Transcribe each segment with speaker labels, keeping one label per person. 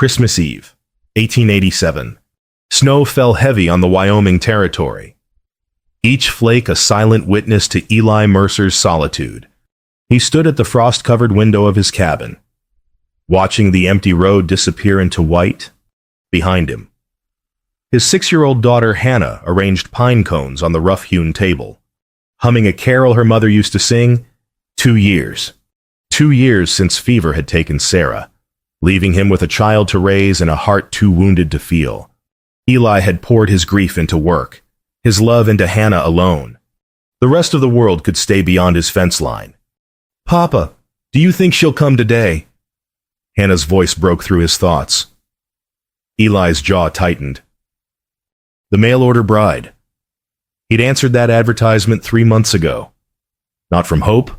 Speaker 1: Christmas Eve, 1887. Snow fell heavy on the Wyoming Territory. Each flake a silent witness to Eli Mercer's solitude. He stood at the frost-covered window of his cabin, watching the empty road disappear into white behind him. His 6-year-old daughter Hannah arranged pine cones on the rough-hewn table, humming a carol her mother used to sing. 2 years. 2 years since fever had taken Sarah, leaving him with a child to raise and a heart too wounded to feel. Eli had poured his grief into work, his love into Hannah alone. The rest of the world could stay beyond his fence line. "Papa, do you think she'll come today?" Hannah's voice broke through his thoughts. Eli's jaw tightened. The mail-order bride. He'd answered that advertisement 3 months ago. Not from hope,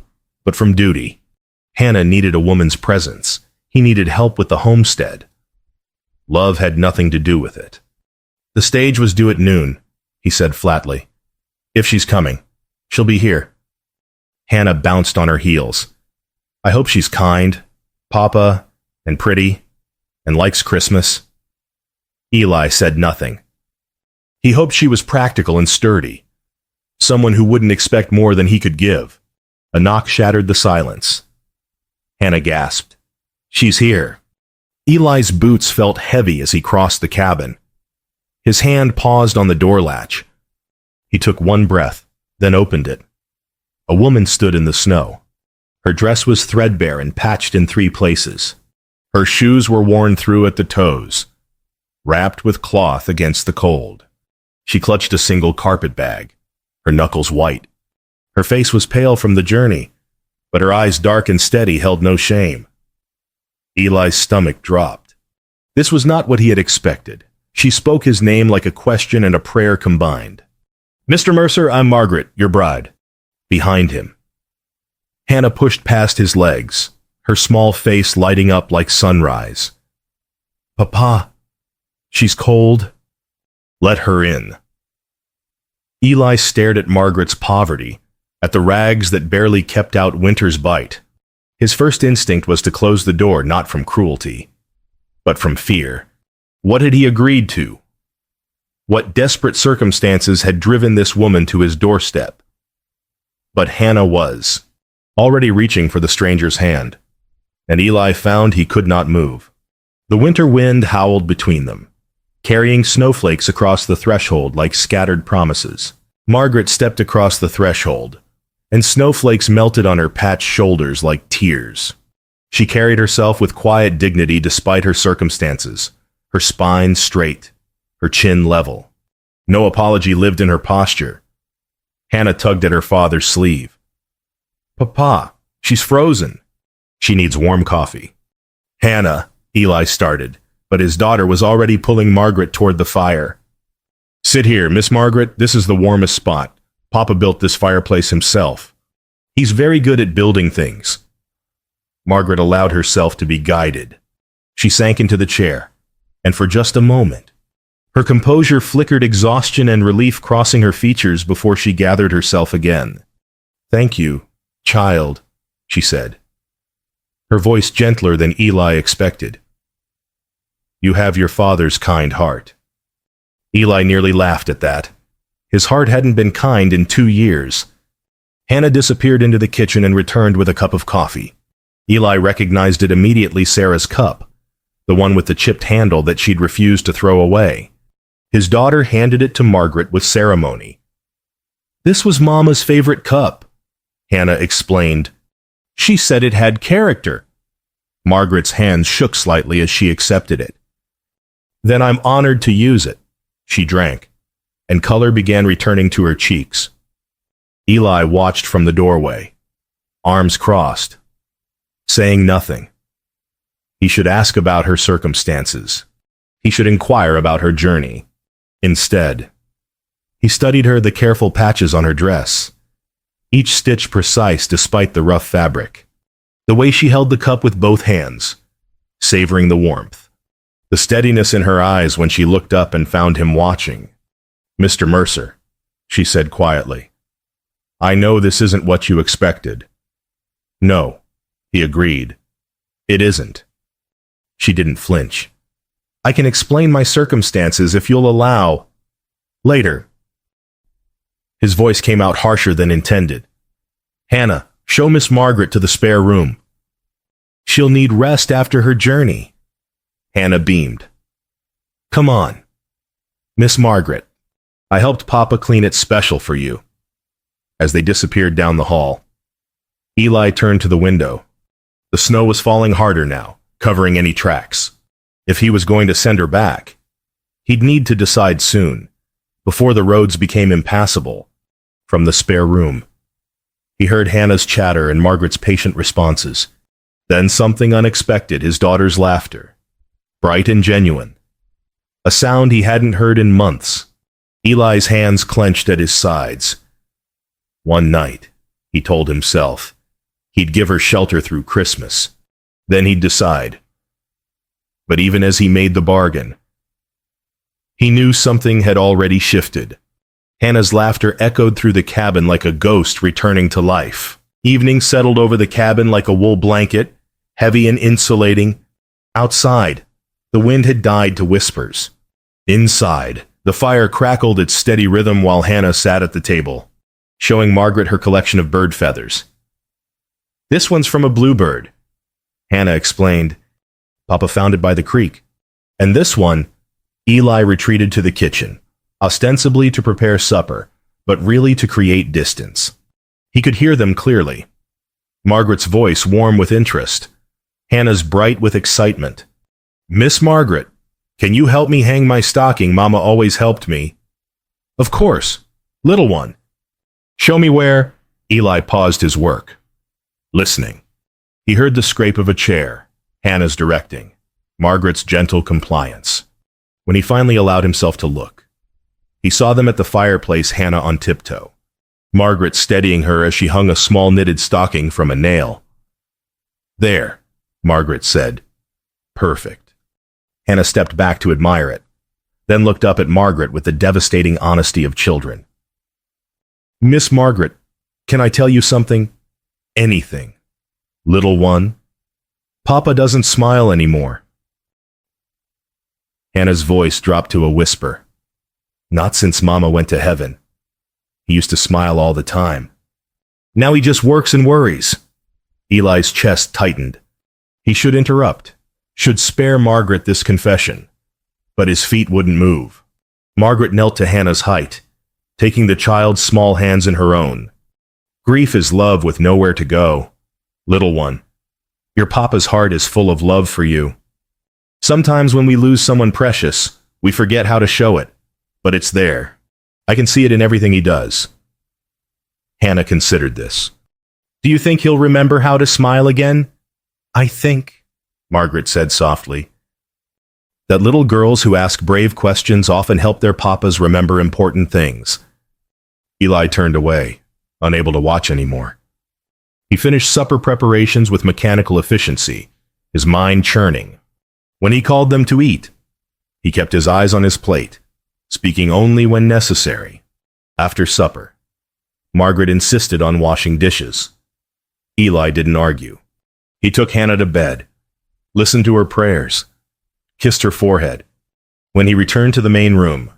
Speaker 1: but from duty. Hannah needed a woman's presence. He needed help with the homestead. Love had nothing to do with it. "The stage was due at noon," he said flatly. "If she's coming, she'll be here." Hannah bounced on her heels. "I hope she's kind, Papa, and pretty, and likes Christmas." Eli said nothing. He hoped she was practical and sturdy, someone who wouldn't expect more than he could give. A knock shattered the silence. Hannah gasped. "She's here." Eli's boots felt heavy as he crossed the cabin. His hand paused on the door latch. He took one breath, then opened it. A woman stood in the snow. Her dress was threadbare and patched in 3 places. Her shoes were worn through at the toes, wrapped with cloth against the cold. She clutched a single carpet bag, her knuckles white. Her face was pale from the journey, but her eyes dark and steady held no shame. Eli's stomach dropped. This was not what he had expected. She spoke his name like a question and a prayer combined. "Mr. Mercer, I'm Margaret, your bride." Behind him. Hannah pushed past his legs, her small face lighting up like sunrise. "Papa, she's cold." "Let her in." Eli stared at Margaret's poverty, at the rags that barely kept out winter's bite. His first instinct was to close the door, not from cruelty, but from fear. What had he agreed to? What desperate circumstances had driven this woman to his doorstep? But Hannah was already reaching for the stranger's hand, and Eli found he could not move. The winter wind howled between them, carrying snowflakes across the threshold like scattered promises. Margaret stepped across the threshold, and snowflakes melted on her patched shoulders like tears. She carried herself with quiet dignity despite her circumstances, her spine straight, her chin level. No apology lived in her posture. Hannah tugged at her father's sleeve. "Papa, she's frozen. She needs warm coffee." "Hannah," Eli started, but his daughter was already pulling Margaret toward the fire. "Sit here, Miss Margaret. This is the warmest spot. Papa built this fireplace himself. He's very good at building things." Margaret allowed herself to be guided. She sank into the chair, and for just a moment, her composure flickered, exhaustion and relief crossing her features before she gathered herself again. "Thank you, child," she said, her voice gentler than Eli expected. "You have your father's kind heart." Eli nearly laughed at that. His heart hadn't been kind in 2 years. Hannah disappeared into the kitchen and returned with a cup of coffee. Eli recognized it immediately, Sarah's cup, the one with the chipped handle that she'd refused to throw away. His daughter handed it to Margaret with ceremony. "This was Mama's favorite cup," Hannah explained. "She said it had character." Margaret's hands shook slightly as she accepted it. "Then I'm honored to use it." She drank, and color began returning to her cheeks. Eli watched from the doorway, arms crossed, saying nothing. He should ask about her circumstances. He should inquire about her journey. Instead, he studied her, the careful patches on her dress, each stitch precise despite the rough fabric, the way she held the cup with both hands, savoring the warmth, the steadiness in her eyes when she looked up and found him watching. "Mr. Mercer," she said quietly, "I know this isn't what you expected." "No," he agreed. "It isn't." She didn't flinch. I can explain my circumstances if you'll allow. Later. His voice came out harsher than intended. Hannah, show Miss Margaret to the spare room. She'll need rest after her journey. Hannah beamed. Come on. Miss Margaret, I helped Papa clean it special for you. As they disappeared down the hall, Eli turned to the window. The snow was falling harder now, covering any tracks. If he was going to send her back, he'd need to decide soon, before the roads became impassable. From the spare room, he heard Hannah's chatter and Margaret's patient responses. Then something unexpected, his daughter's laughter. Bright and genuine. A sound he hadn't heard in months. Eli's hands clenched at his sides. One night, he told himself, he'd give her shelter through Christmas. Then he'd decide. But even as he made the bargain, he knew something had already shifted. Hannah's laughter echoed through the cabin like a ghost returning to life. Evening settled over the cabin like a wool blanket, heavy and insulating. Outside, the wind had died to whispers. Inside, the fire crackled its steady rhythm while Hannah sat at the table, showing Margaret her collection of bird feathers. This one's from a bluebird, Hannah explained. Papa found it by the creek. And this one, Eli retreated to the kitchen, ostensibly to prepare supper, but really to create distance. He could hear them clearly. Margaret's voice warm with interest, Hannah's bright with excitement. Miss Margaret, can you help me hang my stocking? Mama always helped me. Of course, little one. Show me where. Eli paused his work, listening. He heard the scrape of a chair, Hannah's directing, Margaret's gentle compliance. When he finally allowed himself to look, he saw them at the fireplace, Hannah on tiptoe, Margaret steadying her as she hung a small knitted stocking from a nail. There, Margaret said. Perfect. Hannah stepped back to admire it, then looked up at Margaret with the devastating honesty of children. Miss Margaret, can I tell you something? Anything. Little one, Papa doesn't smile anymore. Hannah's voice dropped to a whisper. Not since Mama went to heaven. He used to smile all the time. Now he just works and worries. Eli's chest tightened. He should interrupt, should spare Margaret this confession. But his feet wouldn't move. Margaret knelt to Hannah's height, taking the child's small hands in her own. Grief is love with nowhere to go. Little one, your Papa's heart is full of love for you. Sometimes when we lose someone precious, we forget how to show it, but it's there. I can see it in everything he does. Hannah considered this. Do you think he'll remember how to smile again? I think, Margaret said softly, that little girls who ask brave questions often help their papas remember important things. Eli turned away, unable to watch anymore. He finished supper preparations with mechanical efficiency, his mind churning. When he called them to eat, he kept his eyes on his plate, speaking only when necessary. After supper, Margaret insisted on washing dishes. Eli didn't argue. He took Hannah to bed, listened to her prayers, kissed her forehead. When he returned to the main room,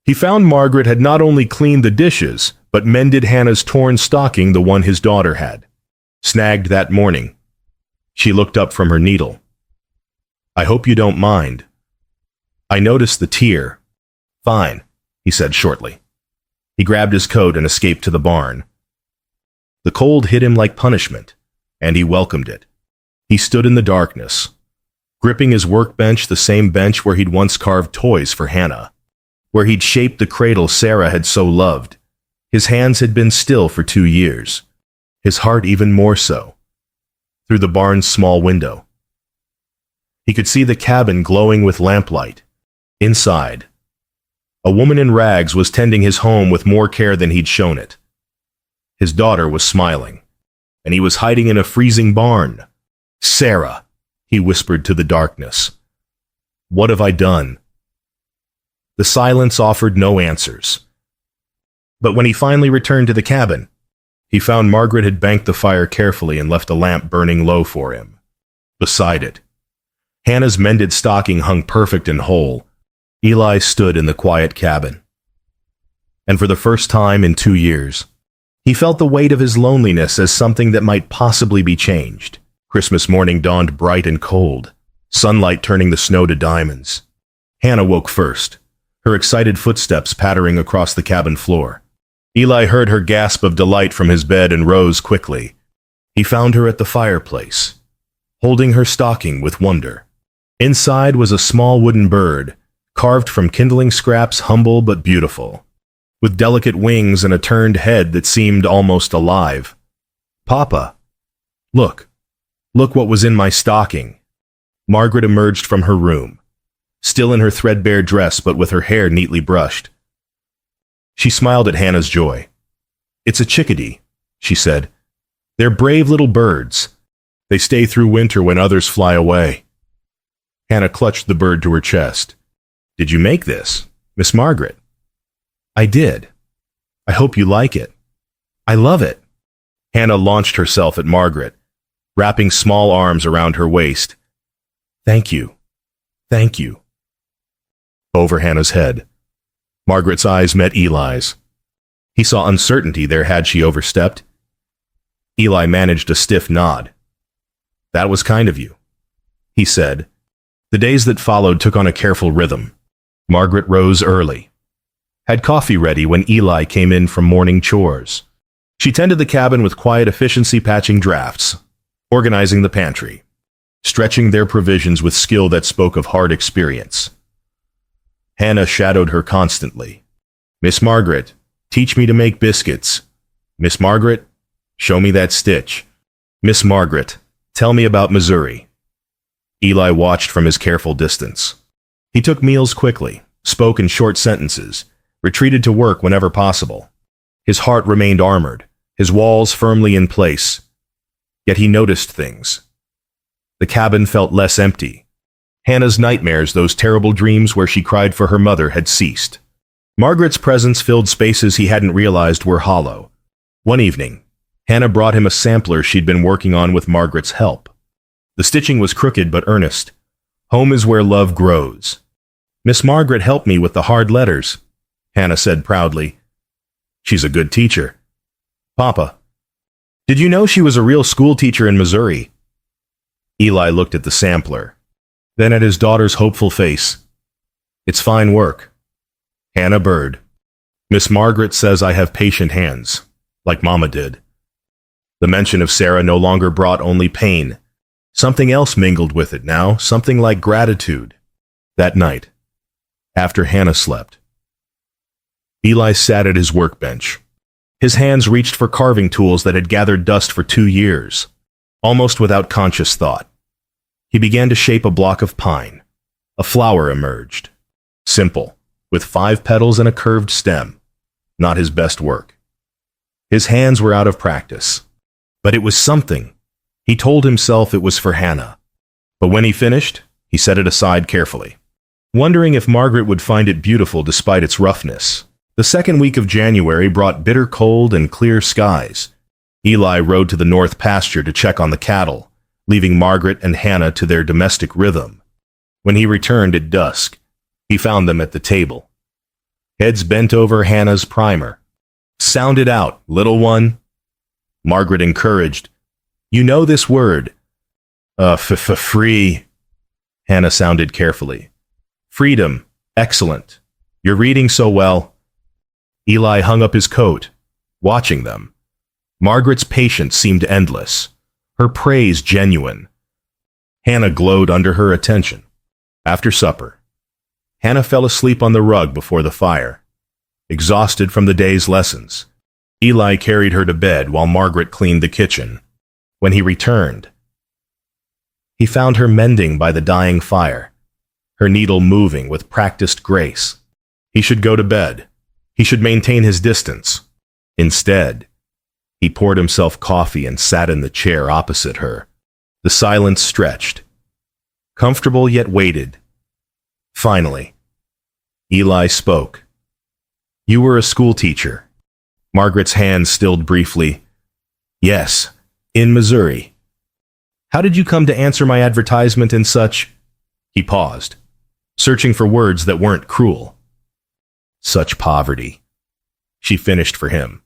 Speaker 1: he found Margaret had not only cleaned the dishes, but mended Hannah's torn stocking, the one his daughter had snagged that morning. She looked up from her needle. I hope you don't mind. I noticed the tear. Fine, he said shortly. He grabbed his coat and escaped to the barn. The cold hit him like punishment, and he welcomed it. He stood in the darkness, gripping his workbench, the same bench where he'd once carved toys for Hannah, where he'd shaped the cradle Sarah had so loved. His hands had been still for 2 years, his heart even more so. Through the barn's small window, he could see the cabin glowing with lamplight. Inside, a woman in rags was tending his home with more care than he'd shown it. His daughter was smiling, and he was hiding in a freezing barn. Sarah, he whispered to the darkness. What have I done? The silence offered no answers. But when he finally returned to the cabin, he found Margaret had banked the fire carefully and left a lamp burning low for him. Beside it, Hannah's mended stocking hung perfect and whole. Eli stood in the quiet cabin. And for the first time in 2 years, he felt the weight of his loneliness as something that might possibly be changed. Christmas morning dawned bright and cold, sunlight turning the snow to diamonds. Hannah woke first, her excited footsteps pattering across the cabin floor. Eli heard her gasp of delight from his bed and rose quickly. He found her at the fireplace, holding her stocking with wonder. Inside was a small wooden bird, carved from kindling scraps, humble but beautiful, with delicate wings and a turned head that seemed almost alive. "Papa, look what was in my stocking." Margaret emerged from her room, still in her threadbare dress but with her hair neatly brushed. She smiled at Hannah's joy. "It's a chickadee," she said. "They're brave little birds. They stay through winter when others fly away." Hannah clutched the bird to her chest. "Did you make this, Miss Margaret?" "I did. I hope you like it." "I love it." Hannah launched herself at Margaret, wrapping small arms around her waist. "Thank you. Thank you." Over Hannah's head, Margaret's eyes met Eli's. He saw uncertainty there had she overstepped. Eli managed a stiff nod. "That was kind of you," he said. The days that followed took on a careful rhythm. Margaret rose early, had coffee ready when Eli came in from morning chores. She tended the cabin with quiet efficiency, patching drafts, organizing the pantry, stretching their provisions with skill that spoke of hard experience. Hannah shadowed her constantly. "Miss Margaret, teach me to make biscuits. Miss Margaret, show me that stitch. Miss Margaret, tell me about Missouri." Eli watched from his careful distance. He took meals quickly, spoke in short sentences, retreated to work whenever possible. His heart remained armored, his walls firmly in place. Yet he noticed things. The cabin felt less empty. Hannah's nightmares, those terrible dreams where she cried for her mother, had ceased. Margaret's presence filled spaces he hadn't realized were hollow. One evening, Hannah brought him a sampler she'd been working on with Margaret's help. The stitching was crooked but earnest. "Home is where love grows." "Miss Margaret helped me with the hard letters," Hannah said proudly. "She's a good teacher." "Papa, did you know she was a real school teacher in Missouri?" Eli looked at the sampler, then at his daughter's hopeful face. "It's fine work." Hannah Bird. "Miss Margaret says I have patient hands, like Mama did." The mention of Sarah no longer brought only pain. Something else mingled with it now, something like gratitude. That night, after Hannah slept, Eli sat at his workbench. His hands reached for carving tools that had gathered dust for 2 years. Almost without conscious thought, he began to shape a block of pine. A flower emerged. Simple, with 5 petals and a curved stem. Not his best work. His hands were out of practice. But it was something. He told himself it was for Hannah. But when he finished, he set it aside carefully, wondering if Margaret would find it beautiful despite its roughness. The second week of January brought bitter cold and clear skies. Eli rode to the north pasture to check on the cattle, leaving Margaret and Hannah to their domestic rhythm. When he returned at dusk, he found them at the table. Heads bent over Hannah's primer. "Sound it out, little one." Margaret encouraged. "You know this word." Free." Hannah sounded carefully. "Freedom. Excellent. You're reading so well." Eli hung up his coat, watching them. Margaret's patience seemed endless, her praise genuine. Hannah glowed under her attention. After supper, Hannah fell asleep on the rug before the fire, exhausted from the day's lessons. Eli carried her to bed while Margaret cleaned the kitchen. When he returned, he found her mending by the dying fire, her needle moving with practiced grace. He should go to bed. He should maintain his distance. Instead, he poured himself coffee and sat in the chair opposite her. The silence stretched, comfortable yet weighted. Finally, Eli spoke. "You were a school teacher." Margaret's hand stilled briefly. "Yes, in Missouri." "How did you come to answer my advertisement in such He paused, searching for words that weren't cruel. Such poverty. She finished for him,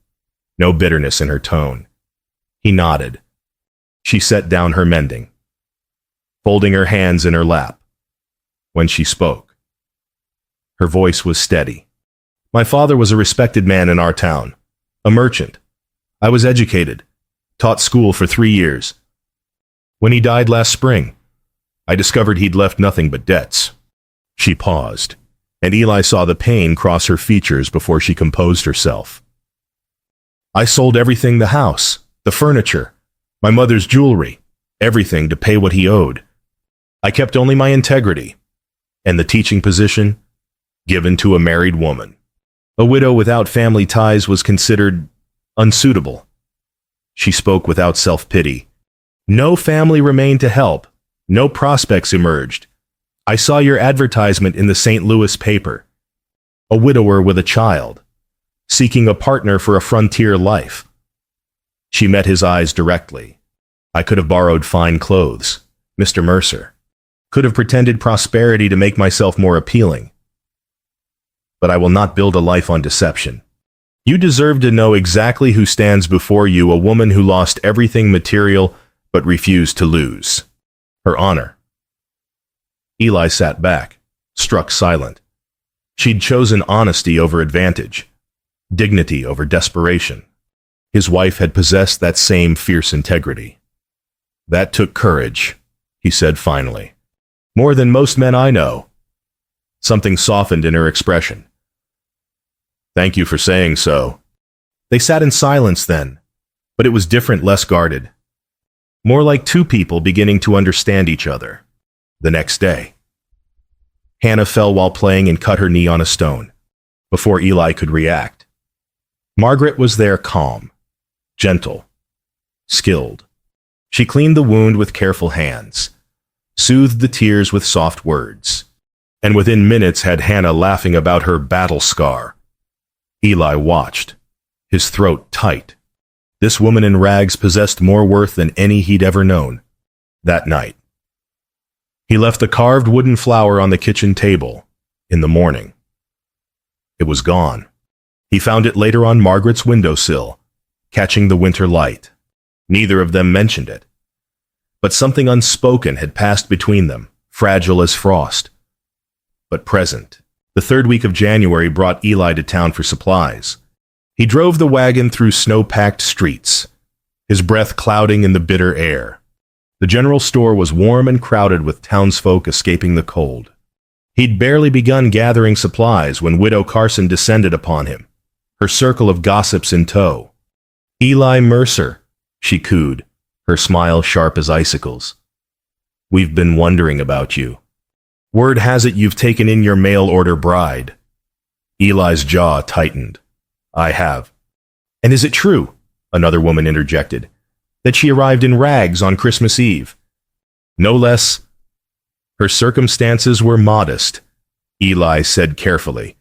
Speaker 1: no bitterness in her tone. He nodded. She set down her mending, folding her hands in her lap. When she spoke, her voice was steady. My father was a respected man in our town, a merchant. I was educated, taught school for 3 years. When he died last spring, I discovered he'd left nothing but debts. She paused, and Eli saw the pain cross her features before she composed herself. I sold everything, the house, the furniture, my mother's jewelry, everything to pay what he owed. I kept only my integrity, and the teaching position given to a married woman. A widow without family ties was considered unsuitable. She spoke without self-pity. No family remained to help. No prospects emerged. I saw your advertisement in the St. Louis paper. A widower with a child, seeking a partner for a frontier life. She met his eyes directly. I could have borrowed fine clothes, Mr. Mercer. Could have pretended prosperity to make myself more appealing. But I will not build a life on deception. You deserve to know exactly who stands before you, a woman who lost everything material but refused to lose her honor. Eli sat back, struck silent. She'd chosen honesty over advantage, dignity over desperation. His wife had possessed that same fierce integrity. That took courage, he said finally. More than most men I know. Something softened in her expression. Thank you for saying so. They sat in silence then, but it was different, less guarded. More like two people beginning to understand each other. The next day, Hannah fell while playing and cut her knee on a stone, before Eli could react. Margaret was there, calm, gentle, skilled. She cleaned the wound with careful hands, soothed the tears with soft words, and within minutes had Hannah laughing about her battle scar. Eli watched, his throat tight. This woman in rags possessed more worth than any he'd ever known. That night, he left the carved wooden flower on the kitchen table. In the morning, it was gone. He found it later on Margaret's windowsill, catching the winter light. Neither of them mentioned it. But something unspoken had passed between them, fragile as frost, but present. The third week of January brought Eli to town for supplies. He drove the wagon through snow-packed streets, his breath clouding in the bitter air. The general store was warm and crowded with townsfolk escaping the cold. He'd barely begun gathering supplies when Widow Carson descended upon him, her circle of gossips in tow. Eli Mercer, she cooed, her smile sharp as icicles. We've been wondering about you. Word has it you've taken in your mail-order bride. Eli's jaw tightened. I have. And is it true, another woman interjected, that she arrived in rags on Christmas Eve? No less. Her circumstances were modest, Eli said carefully.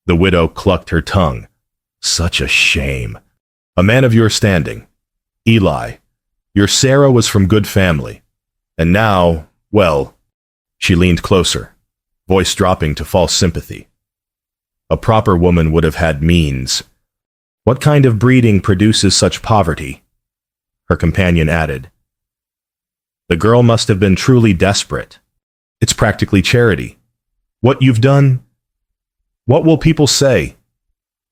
Speaker 1: The widow clucked her tongue. Such a shame. A man of your standing. Eli, your Sarah was from good family. And now, well, she leaned closer, voice dropping to false sympathy. A proper woman would have had means. What kind of breeding produces such poverty? Her companion added. The girl must have been truly desperate. It's practically charity. What you've done? What will people say?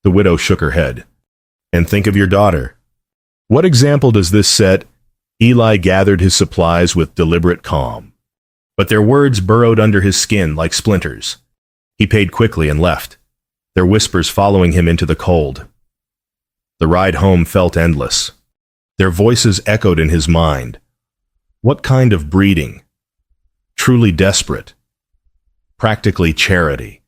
Speaker 1: The widow shook her head. And think of your daughter. What example does this set? Eli gathered his supplies with deliberate calm. But their words burrowed under his skin like splinters. He paid quickly and left, their whispers following him into the cold. The ride home felt endless. Their voices echoed in his mind. What kind of breeding? Truly desperate. Practically charity.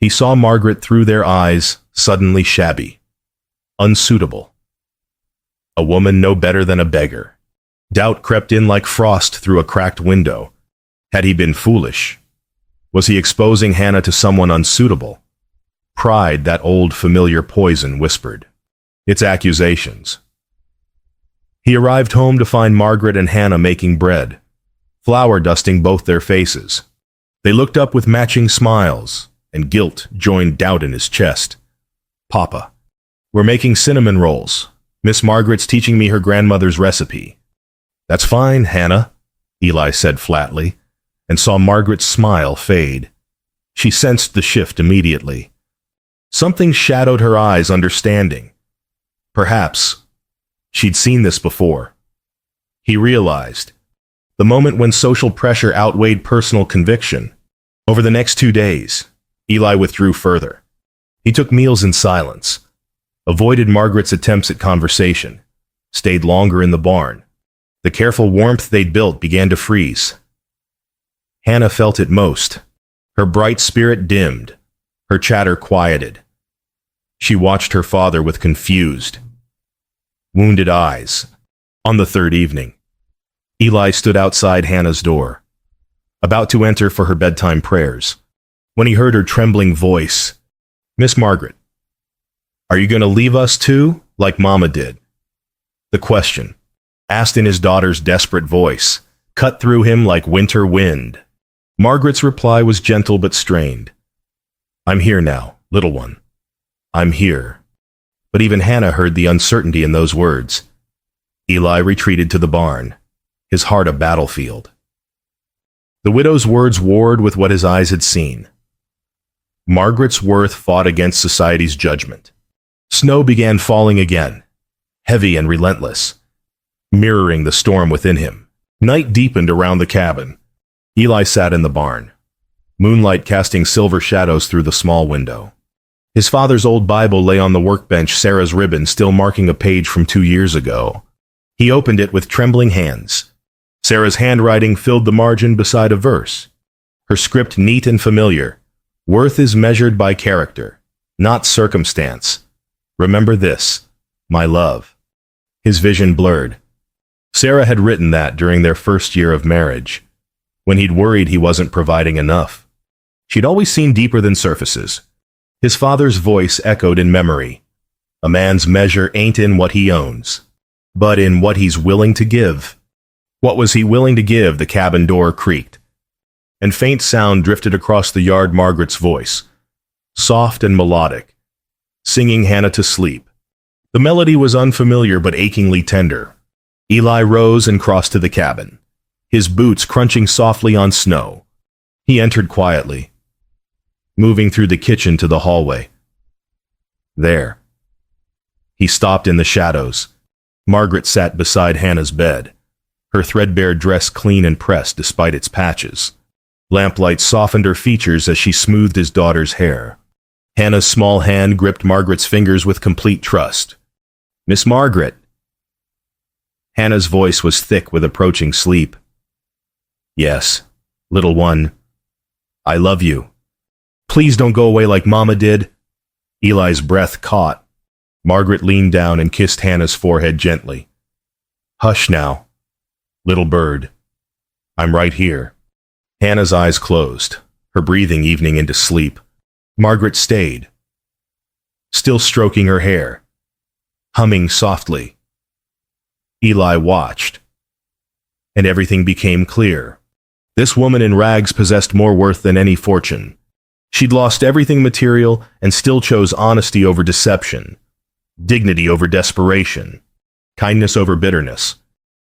Speaker 1: He saw Margaret through their eyes, suddenly shabby. Unsuitable. A woman no better than a beggar. Doubt crept in like frost through a cracked window. Had he been foolish? Was he exposing Hannah to someone unsuitable? Pride, that old familiar poison, whispered. Its accusations. He arrived home to find Margaret and Hannah making bread, flour dusting both their faces. They looked up with matching smiles, and guilt joined doubt in his chest. Papa, we're making cinnamon rolls. Miss Margaret's teaching me her grandmother's recipe. That's fine, Hannah, Eli said flatly, and saw Margaret's smile fade. She sensed the shift immediately. Something shadowed her eyes, understanding. Perhaps she'd seen this before. He realized, the moment when social pressure outweighed personal conviction. Over the next 2 days, Eli withdrew further. He took meals in silence, avoided Margaret's attempts at conversation, stayed longer in the barn. The careful warmth they'd built began to freeze. Hannah felt it most. Her bright spirit dimmed, her chatter quieted. She watched her father with confused, wounded eyes. On the third evening, Eli stood outside Hannah's door, about to enter for her bedtime prayers, when he heard her trembling voice. Miss Margaret, are you going to leave us too, like Mama did? The question, asked in his daughter's desperate voice, cut through him like winter wind. Margaret's reply was gentle but strained. I'm here now, little one. I'm here. But even Hannah heard the uncertainty in those words. Eli retreated to the barn, his heart a battlefield. The widow's words warred with what his eyes had seen. Margaret's worth fought against society's judgment. Snow began falling again, heavy and relentless, mirroring the storm within him. Night deepened around the cabin. Eli sat in the barn, moonlight casting silver shadows through the small window. His father's old Bible lay on the workbench, Sarah's ribbon still marking a page from 2 years ago. He opened it with trembling hands. Sarah's handwriting filled the margin beside a verse. Her script neat and familiar. Worth is measured by character, not circumstance. Remember this, my love. His vision blurred. Sarah had written that during their first year of marriage, when he'd worried he wasn't providing enough. She'd always seen deeper than surfaces. His father's voice echoed in memory. A man's measure ain't in what he owns, but in what he's willing to give. What was he willing to give? The cabin door creaked, and faint sound drifted across the yard. Margaret's voice, soft and melodic, singing Hannah to sleep. The melody was unfamiliar but achingly tender. Eli rose and crossed to the cabin, his boots crunching softly on snow. He entered quietly, moving through the kitchen to the hallway. There. He stopped in the shadows. Margaret sat beside Hannah's bed, her threadbare dress clean and pressed despite its patches. Lamplight softened her features as she smoothed his daughter's hair. Hannah's small hand gripped Margaret's fingers with complete trust. Miss Margaret. Hannah's voice was thick with approaching sleep. Yes, little one. I love you. Please don't go away like Mama did. Eli's breath caught. Margaret leaned down and kissed Hannah's forehead gently. Hush now, little bird. I'm right here. Hannah's eyes closed, her breathing evening into sleep. Margaret stayed, still stroking her hair, humming softly. Eli watched, and everything became clear. This woman in rags possessed more worth than any fortune. She'd lost everything material and still chose honesty over deception, dignity over desperation, kindness over bitterness.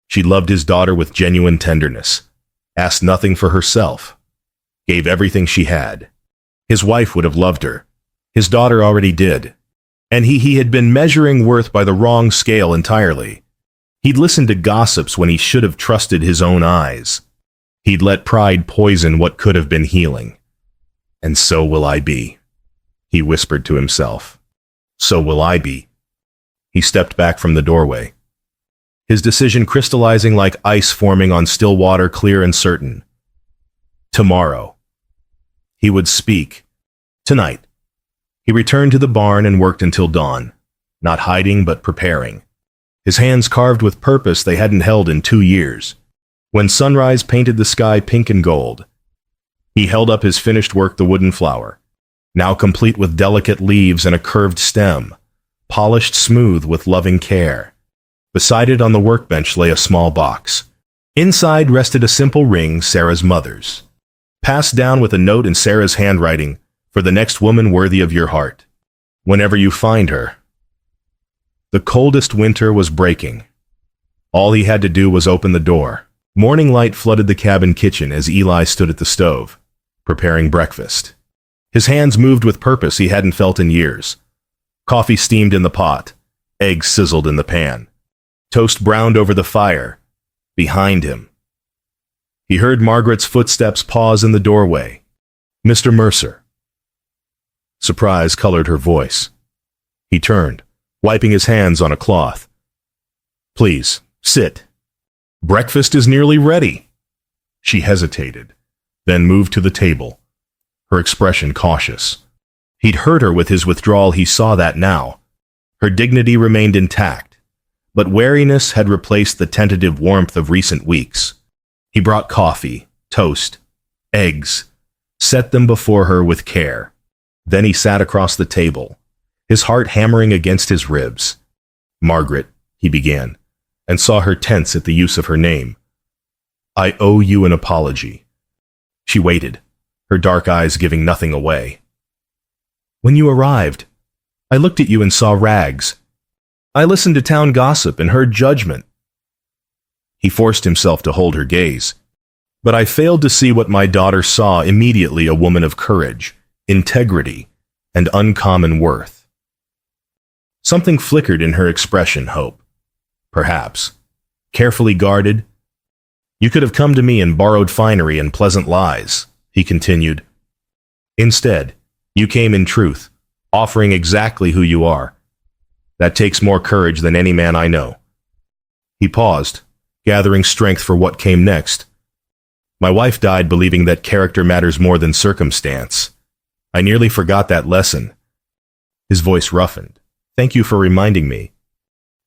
Speaker 1: She loved his daughter with genuine tenderness, asked nothing for herself, gave everything she had. His wife would have loved her. His daughter already did. And he had been measuring worth by the wrong scale entirely. He'd listened to gossips when he should have trusted his own eyes. He'd let pride poison what could have been healing. And so will I be, he whispered to himself. So will I be. He stepped back from the doorway, his decision crystallizing like ice forming on still water, clear and certain. Tomorrow. He would speak. Tonight. He returned to the barn and worked until dawn, not hiding but preparing. His hands carved with purpose they hadn't held in 2 years. When sunrise painted the sky pink and gold, he held up his finished work, the wooden flower, now complete with delicate leaves and a curved stem, polished smooth with loving care. Beside it on the workbench lay a small box. Inside rested a simple ring, Sarah's mother's. passed down with a note in Sarah's handwriting, for the next woman worthy of your heart. Whenever you find her. The coldest winter was breaking. All he had to do was open the door. Morning light flooded the cabin kitchen as Eli stood at the stove, preparing breakfast. His hands moved with purpose he hadn't felt in years. Coffee steamed in the pot. Eggs sizzled in the pan. Toast browned over the fire. Behind him. He heard Margaret's footsteps pause in the doorway. Mr. Mercer. Surprise colored her voice. He turned, wiping his hands on a cloth. Please, sit. Breakfast is nearly ready. She hesitated, then moved to the table, her expression cautious. He'd hurt her with his withdrawal, he saw that now. Her dignity remained intact, but wariness had replaced the tentative warmth of recent weeks. He brought coffee, toast, eggs, set them before her with care. Then he sat across the table, his heart hammering against his ribs. Margaret, he began, and saw her tense at the use of her name. I owe you an apology. She waited, her dark eyes giving nothing away. When you arrived, I looked at you and saw rags. I listened to town gossip and heard judgment. He forced himself to hold her gaze. But I failed to see what my daughter saw immediately, a woman of courage, integrity, and uncommon worth. Something flickered in her expression, hope. Perhaps. Carefully guarded. You could have come to me and borrowed finery and pleasant lies, he continued. Instead, you came in truth, offering exactly who you are. That takes more courage than any man I know. He paused, gathering strength for what came next. My wife died believing that character matters more than circumstance. I nearly forgot that lesson. His voice roughened. Thank you for reminding me.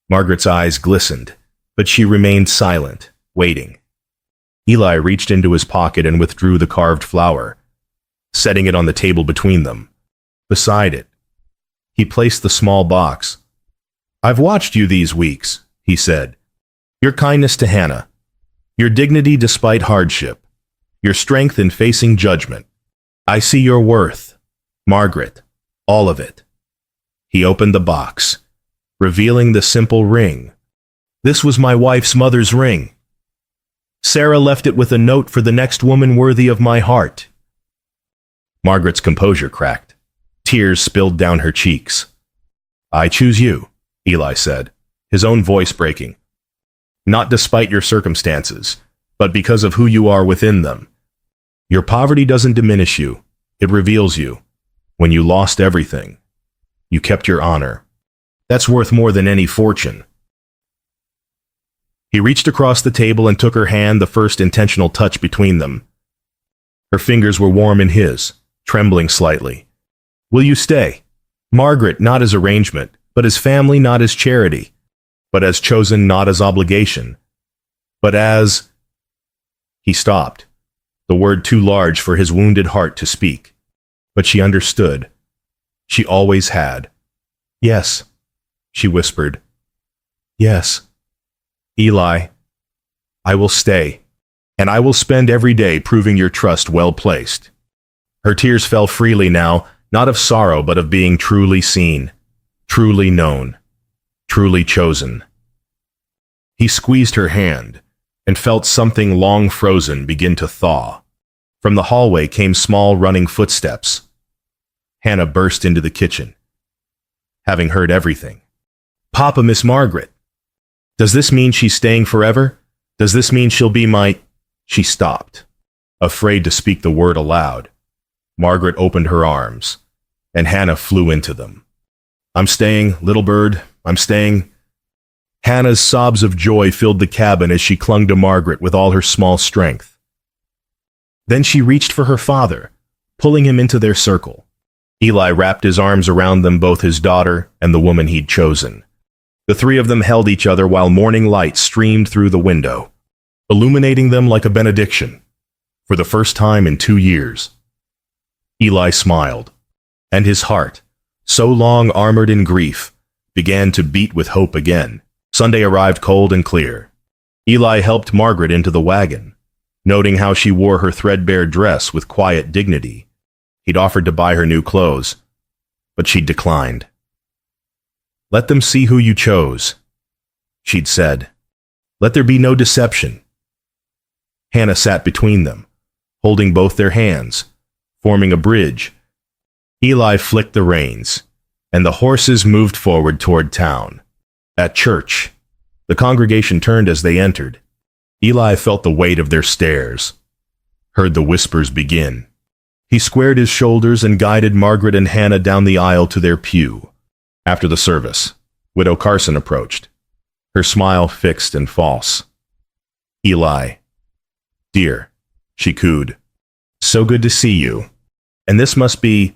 Speaker 1: Margaret's eyes glistened, but she remained silent, waiting. Eli reached into his pocket and withdrew the carved flower, setting it on the table between them. Beside it, he placed the small box. I've watched you these weeks, he said. Your kindness to Hannah, your dignity despite hardship, your strength in facing judgment. I see your worth, Margaret, all of it. He opened the box, revealing the simple ring. This was my wife's mother's ring. Sarah left it with a note for the next woman worthy of my heart. Margaret's composure cracked. Tears spilled down her cheeks. I choose you, Eli said, his own voice breaking. Not despite your circumstances, but because of who you are within them. Your poverty doesn't diminish you, it reveals you. When you lost everything, you kept your honor. That's worth more than any fortune. He reached across the table and took her hand, the first intentional touch between them. Her fingers were warm in his, trembling slightly. Will you stay? Margaret, not as arrangement, but as family, not as charity, but as chosen, not as obligation, but as... He stopped, the word too large for his wounded heart to speak. But she understood. She always had. Yes, she whispered. Yes. Eli, I will stay, and I will spend every day proving your trust well placed. Her tears fell freely now, not of sorrow, but of being truly seen, truly known, truly chosen. He squeezed her hand, and felt something long frozen begin to thaw. From the hallway came small running footsteps. Hannah burst into the kitchen, having heard everything. Papa, Miss Margaret. Does this mean she's staying forever? Does this mean she'll be my... She stopped, afraid to speak the word aloud. Margaret opened her arms, and Hannah flew into them. I'm staying, little bird, I'm staying. Hannah's sobs of joy filled the cabin as she clung to Margaret with all her small strength. Then she reached for her father, pulling him into their circle. Eli wrapped his arms around them, both his daughter and the woman he'd chosen. The three of them held each other while morning light streamed through the window, illuminating them like a benediction, for the first time in 2 years. Eli smiled, and his heart, so long armored in grief, began to beat with hope again. Sunday arrived cold and clear. Eli helped Margaret into the wagon. Noting how she wore her threadbare dress with quiet dignity, he'd offered to buy her new clothes, but she'd declined. "Let them see who you chose," she'd said. "Let there be no deception." Hannah sat between them, holding both their hands, forming a bridge. Eli flicked the reins, and the horses moved forward toward town. At church, the congregation turned as they entered. Eli felt the weight of their stares, heard the whispers begin. He squared his shoulders and guided Margaret and Hannah down the aisle to their pew. After the service, Widow Carson approached, her smile fixed and false. "Eli, dear," she cooed, "so good to see you. And this must be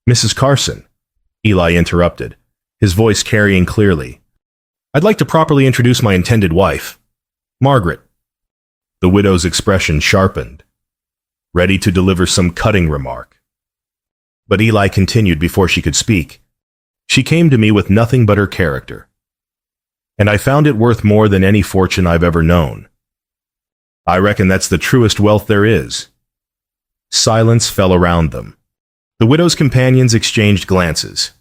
Speaker 1: Mrs. Carson," Eli interrupted, his voice carrying clearly. "I'd like to properly introduce my intended wife, Margaret." The widow's expression sharpened, ready to deliver some cutting remark. But Eli continued before she could speak. "She came to me with nothing but her character, and I found it worth more than any fortune I've ever known. I reckon that's the truest wealth there is." Silence fell around them. The widow's companions exchanged glances.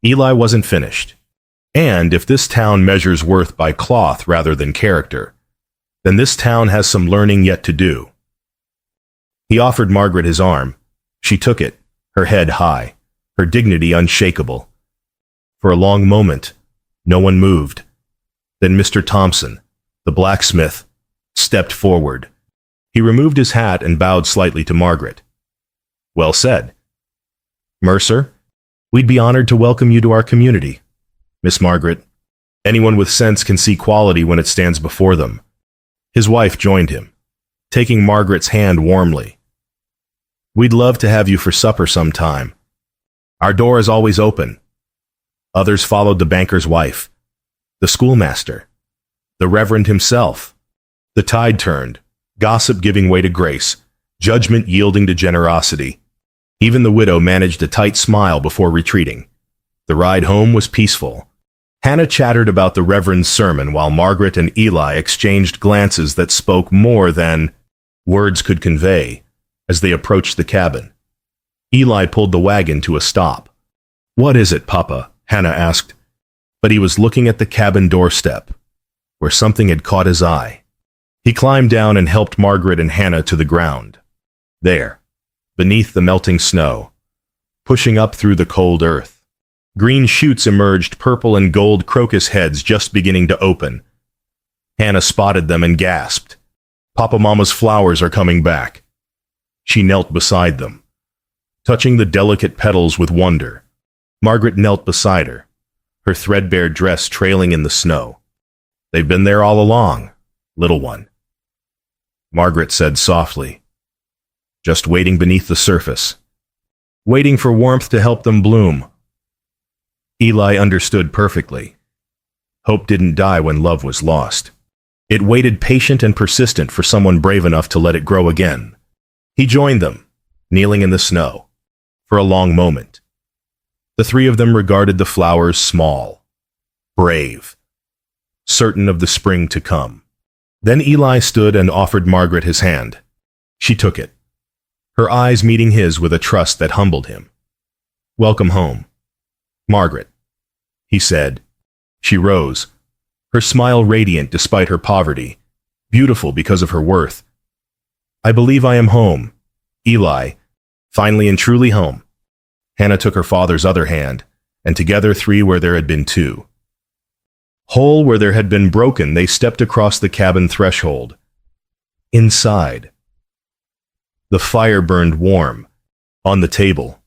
Speaker 1: Eli wasn't finished. And if this town measures worth by cloth rather than character, then this town has some learning yet to do. He offered Margaret his arm. She took it, her head high, her dignity unshakable. For a long moment, no one moved. Then Mr. Thompson, the blacksmith, stepped forward. He removed his hat and bowed slightly to Margaret. "Well said. Mercer, we'd be honored to welcome you to our community. Miss Margaret, anyone with sense can see quality when it stands before them." His wife joined him, taking Margaret's hand warmly. "We'd love to have you for supper sometime. Our door is always open." Others followed the banker's wife, the schoolmaster, the Reverend himself. The tide turned, gossip giving way to grace, judgment yielding to generosity. Even the widow managed a tight smile before retreating. The ride home was peaceful. Hannah chattered about the Reverend's sermon while Margaret and Eli exchanged glances that spoke more than words could convey as they approached the cabin. Eli pulled the wagon to a stop. "What is it, Papa?" Hannah asked. But he was looking at the cabin doorstep, where something had caught his eye. He climbed down and helped Margaret and Hannah to the ground. There, beneath the melting snow, pushing up through the cold earth, green shoots emerged, purple and gold crocus heads just beginning to open. Hannah spotted them and gasped. "Papa Mama's flowers are coming back." She knelt beside them, touching the delicate petals with wonder. Margaret knelt beside her, her threadbare dress trailing in the snow. "They've been there all along, little one," Margaret said softly, "just waiting beneath the surface, waiting for warmth to help them bloom." Eli understood perfectly. Hope didn't die when love was lost. It waited patient and persistent for someone brave enough to let it grow again. He joined them, kneeling in the snow, for a long moment. The three of them regarded the flowers small, brave, certain of the spring to come. Then Eli stood and offered Margaret his hand. She took it, her eyes meeting his with a trust that humbled him. "Welcome home, Margaret," he said. She rose, her smile radiant despite her poverty, beautiful because of her worth. "I believe I am home, Eli, finally and truly home." Hannah took her father's other hand, and together three where there had been two. Whole where there had been broken, they stepped across the cabin threshold. Inside, the fire burned warm. On the table,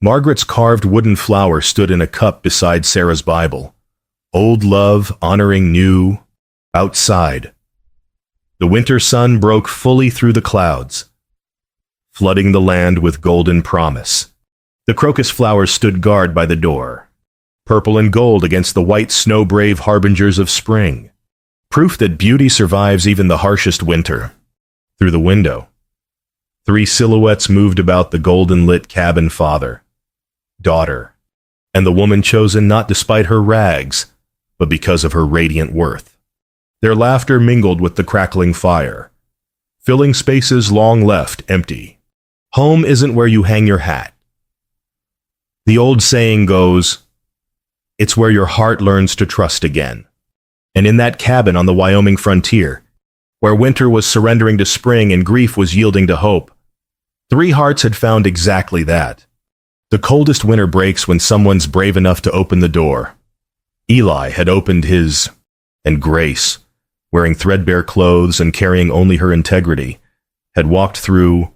Speaker 1: Margaret's carved wooden flower stood in a cup beside Sarah's Bible. Old love honoring new. Outside, the winter sun broke fully through the clouds, flooding the land with golden promise. The crocus flowers stood guard by the door, purple and gold against the white snow-brave harbingers of spring, proof that beauty survives even the harshest winter. Through the window, three silhouettes moved about the golden-lit cabin: father, daughter, and the woman chosen not despite her rags, but because of her radiant worth. Their laughter mingled with the crackling fire, filling spaces long left empty. Home isn't where you hang your hat. The old saying goes, it's where your heart learns to trust again. And in that cabin on the Wyoming frontier, where winter was surrendering to spring and grief was yielding to hope, 3 hearts had found exactly that. The coldest winter breaks when someone's brave enough to open the door. Eli had opened his, and Grace, wearing threadbare clothes and carrying only her integrity, had walked through